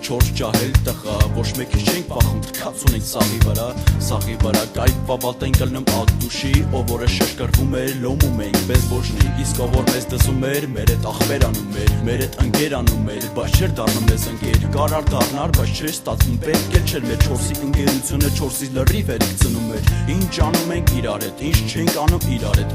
4 ջահել տղա ոչ մեկի չենք վախում թքած ունենք սաղի վրա կայք պավալտեն կլնում ակդուշի ով որը շշկրվում էր լոմում ենք բեզբոժնի իսկ ով որ մեզ դզում էր մեր հետ ախպեր անում էր մեր հետ ընկեր անում էր բայց չէր դառնում մեզ ընկեր կարար դառնար բայց չէր ստացվում պետք էլ չէր մեր 4-ի ընկերությունը 4-ի լրիվ էր գցնում էր ինչ անում ենք իրար հետ ինչ չենք անում իրար հետ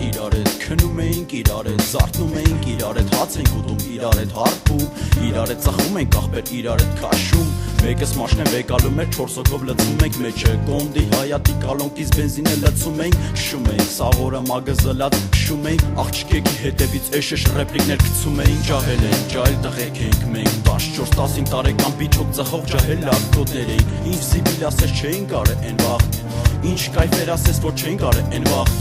քնում էինք իրար հետ զարթնում էինք իրար հետ հաց ենք ուտում իրար հետ հարբում իրար հետ ծխում ենք ախպեր իրար հետ քաշում մեկս մաշնեն վեկալում էր 4 հոգով լցվում ենք մեջը կոնդի հայատի կալոնքից բենզինը լցում ենք շում ենք սաղորը մագզլած շում ենք աղջիկի հետևից էշեշ ռեպլիկներ գցում էին ջահել են ջահել տղեկ ենք մենք 14-15 տարեկան բիչոք ծխող ջահել լակտոտներ ենք ինչ զիբիլ ասես չէին կարը են վաղ ինչ կայֆեր ասես որ չէին կարը են վաղ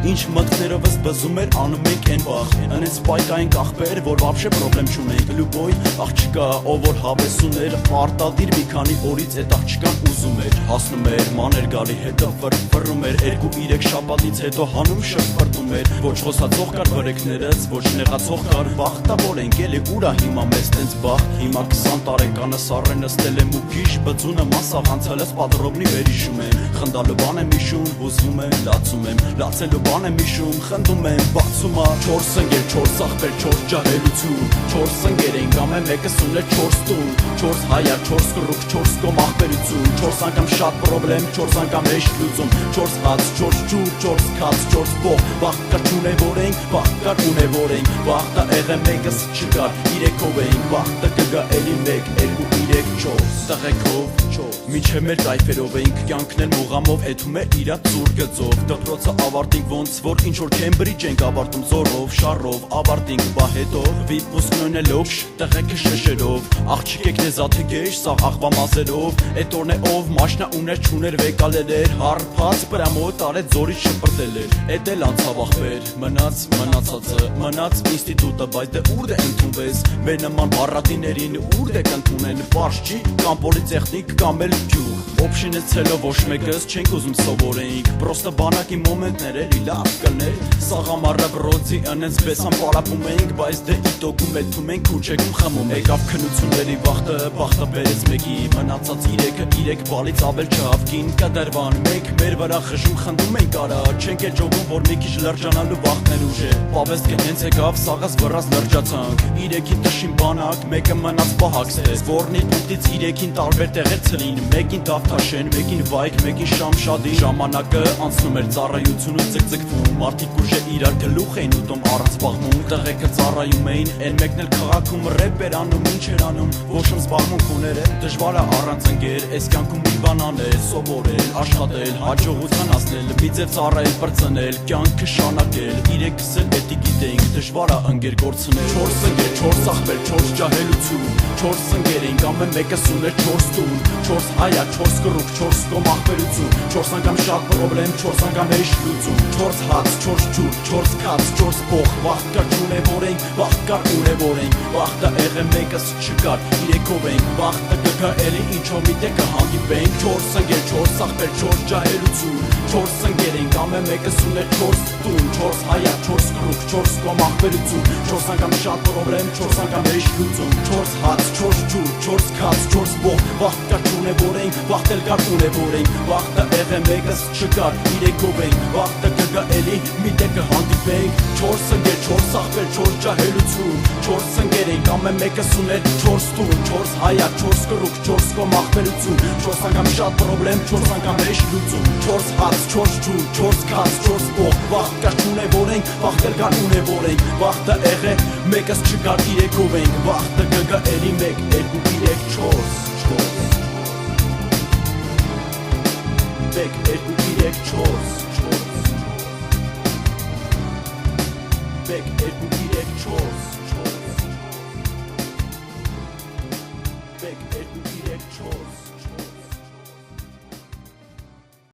ինչ մտքներովս բզում էր անում ենք են վաղ անենց պայկային աղբեր որ վաբշե պրոբլեմ չունենք լուբոյ աղջիկա ով որ հավես ուներ արտադիր մի քանի օրից այդ աղջիկան ուզում էր հասնում էր մաներ գալի հետո ֆռում էր 2-3 շաբաթից հետո հանում շփրտում էր ոչ խոսացող կար վրեկներս ոչ նեղացող կար բախտավոր ենք էլի ուրա հիմա մեզ տենց բախ հիմա 20 տարեկանը սառեն նստել եմ ու քիչ բծունը մասաղ անցալս պատրոբնի վերիշում եմ խնդալու բան եմ իշում հուզվում եմ լացում եմ լացելու բան եմ իշում խնդում եմ բացում 4 ընկեր 4 ախպեր 4 ջահելություն 4 ընկեր ենք ամեն մեկս ուներ 4 տուն 4 հայա 4 կռուկ 4 կոմ ախպերություն 4 անգամ շատ պրոբլեմ 4 անգամ հեշտ լուծում 4 հաց 4 ջուր 4 քաց 4 բող վախ կար չունևոր ենք վախ կար ունևոր ենք վախտա եղե մեկս չկար 3-ով ենք վախտը կգա էլի 1 2 3 4 տղեկով 4 Միջև մեր կայֆերով էինք կյանքնել մուղամով էթում էր իրա ծուր գծով դպրոցը ավարտինք ոնց որ ինչ-որ Քեմբրիջ ենք ավարտում զորով, շարով ավարտինք բա հետո վիպուսկն ունելով տղեկը շշերով աղջիկ եք նեզաթը գեշ սաղ աղվա մազերով էտ օրն է ով մաշնա ուներ չուներ վեկալել էր հարփած պրամոտ արեց զորի շպրտել էր էտ էլ անցավ ախպեր մնացածը մնաց ինստիտուտը բայց դե ուր դե ընդունվես մեր նման բառատիներին ուր դե կընդունեն պարզ չի կամ պոլիտեխնիկ կամ էլ օպշինեցելով ոչ մեկս չենք ուզում սովորեինք պրոստը բանակի մոմենտներ էլի լավ կլներ սաղամարը բրոձի ընենց բեսան պարապում էինք բայց դե իտոքում էթում ենք ու չեքում խմում եկավ քնությունների բախտը բերեց մեկի մնացած 3 բալից ավել չհավկին կդրվան մենք մեր վրա խժում խնդում ենք արա չենք է ջոգում որ մի քիչ լրջանալու բախտներ ուժ է պավեստքը հենց եկավ սաղաս վրաս լրջացանք 3-ին տշին բանակ մեկը մնաց պահակսես որնի պունկտից 3-ին տարբեր տեղեր ցլին մեկին դավթաշեն մեկին վայք մեկին շամշադի ժամանակը անցնում էր ծառայություն ու ձգձգվում մարդիկ ուժ իրար գլուխ էին ուտում առանց զբաղվում տղեկը ծառայում էին են մեկն էլ քաղաքում ռեպ էր անում ինչ էր անում ոչ ում զբաղմունք ուներ դժվար է առանց ընկեր այս կյանքում մի բան անել սովորել աշխատել հաջողության հասնել մի ձև ծառայել բրծնել կյանքը շանակել 3-ս էլ էդի գիտեինք դժվար է ընկեր գործնել 4 ընկեր 4 ախպեր 4 ջահելություն 4 ընկեր ենք ամեն մեկս ուներ 4 տուն 4 հայա 4 կռուկ 4 կոմ ախպերություն 4 անգամ շատ պրոբլեմ 4 անգամ հեշտ լուծում 4 հաց 4 ջուր 4 քաց 4 բող վախ կար չունևոր ենք վախ կար ունևոր ենք վախտը եղե մեկս չկար 3-ով ենք վախտը կգա էլի ինչով մի դե կհանդիպենք 4 ընկեր 4 ախպեր 4 ջահելություն 4 ընկեր ենք ամեն մեկս ուներ 4 տուն 4 հայա 4 կռուկ 4 կոմ ախպերություն 4 անգամ շատ պրոբլեմ 4 անգամ հեշտ լուծում 4 հաց 4 ջուր 4 քաց 4 բող վախ կար չունևոր ենք վախտել կար ունևոր ենք վախտը եղե մեկս չկար 3-ով ենք վախտը կգա էլի մի դե կհանդիպենք 4 ընկեր 4 ախպեր 4 ջահելություն 4 ընկեր ենք ամեն մեկս ուներ 4 տուն 4 հայա 4 կռուկ 4 կոմ ախպերություն 4 անգամ շատ պրոբլեմ 4 անգամ հեշտ լուծում 4 հաց 4 ջուր 4 քաց 4 բող վախ կար չունևոր ենք վախտել կար ունևոր ենք վախտը եղե մեկս չկար 3-ով ենք վախտը կգա էլի 1 2 3 4 Bek 2 3 4 Bek 2 3 4 Bek 2 3 4